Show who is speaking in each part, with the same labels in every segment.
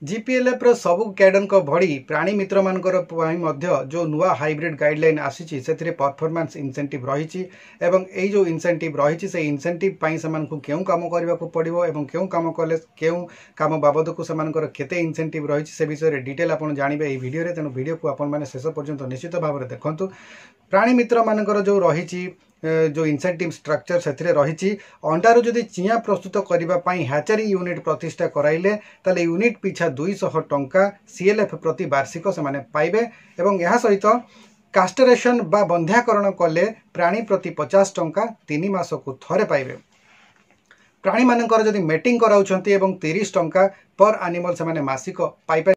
Speaker 1: जीपीएलएफ रो सबु कैडन को भड़ी प्राणी मित्र मानकर जो नुआ हाइब्रिड गाइडलाइन आसी से परफॉर्मेंस इंसेंटिव रही एवं यही जो इंसेंटिव रही से इंसेंटिव पाई से क्यों काम करने को पड़ो एवं क्यों काम कले क्यों काम बाबद को से केते इंसेंटिव रही से विषय में डिटेल आप जानवे ये वीडियो तेणु वीडियो को आपण शेष पर्यंत निश्चित भाव में देखु। प्राणी मित्र मानकर जो रही जो इंसेंटिव स्ट्रक्चर से रही अंडारू जदि चिया प्रस्तुत करने हैचरी यूनिट प्रतिष्ठा कराइले ताले यूनिट पिछा 200 टंका सीएलएफ प्रति वार्षिक से पाइबे एवं यह सहित कास्टरेशन बा बंध्याकरण कले प्राणी प्रति 50 टंका 3 मास को थरे पाइबे। प्राणी मानकर जदि मेटिंग कराउछंती एवं 30 टंका पर एनिमल से मासिक पाइबे।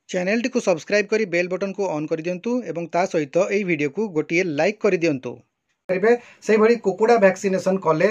Speaker 1: चैनल टी को सब्सक्राइब करी बेल बटन को ऑन कर दियंतु एवं ता सहित एई वीडियो को गोटिए लाइक कर दियंतु। से भली कुकुड़ा वैक्सीनेशन कले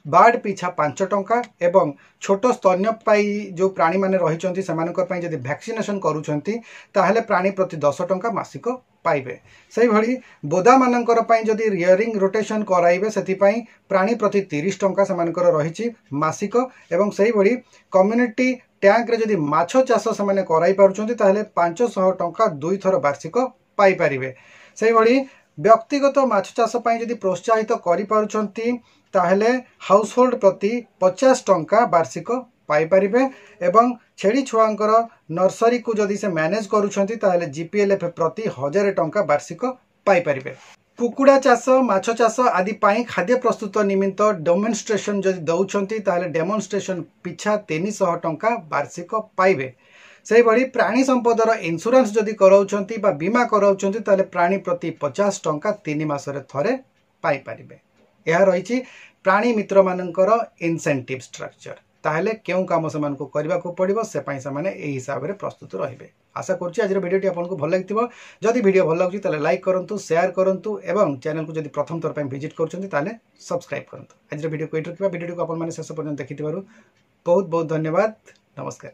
Speaker 1: बार्ड पिछा 5 टंका एवं छोट स्तन्यपायी जो प्राणी माने रही से जदि वैक्सीनेशन करूछंती ताहले प्राणी प्रति 10 टंका मासिक पाइबे। से भली बोदा मानकर पई जदि रियरिंग रोटेशन कराइबे सेति पई प्राणी प्रति 30 टंका से रही मासिक एवं से भली कम्युनिटी टैंक रे जदि माछ चाष से कराई पारुछंती ताहले 500 टंका 2 थर वार्षिक पाई परिबे। से भली व्यक्तिगत माछ चाष जदि प्रोत्साहित करिपारुछंती ताहले हाउसहोल्ड प्रति 50 टंका वार्षिक पाई परिबे एवं छेड़ी छुआंकर नर्सरी को जदि से मैनेज करूछंती ताहले जीपीएलएफ प्रति 1000 टंका वार्षिक पाई परिबे। कुकुड़ा चाष माछ चाष आदि पाई खाद्य प्रस्तुत निमित्त डेमोन्स्ट्रेशन जदि दउछंती ताहले डेमोन्स्ट्रेशन पिछा 300 टंका वार्षिक पाइबे। से भली प्राणी संपदर इंश्योरेंस जदि कराउछंती बा बीमा कराउछंती ताले प्राणी प्रति 50 टंका 3 मासरे थरे पाई परिबे। यह रही प्राणी मित्र मानकर इंसेंटिव स्ट्रक्चर ताहले क्यों काम से मानको करबा को पड़िबो से पई से माने एही हिसाब रे प्रस्तुत रहिबे। आशा करछि आज वीडियोटी आपको भल लागिथिबो। जदि वीडियो भल लागछि ताले लाइक करंतु शेयर करंतु एवं चैनल को जदि प्रथम थर पई विजिट करछंती ताले सब्सक्राइब करंतु। आज वीडियो को एट रखिबा। वीडियो को आपन माने शेष पर्यंत देखिथिबारु बहुत बहुत धन्यवाद। नमस्कार।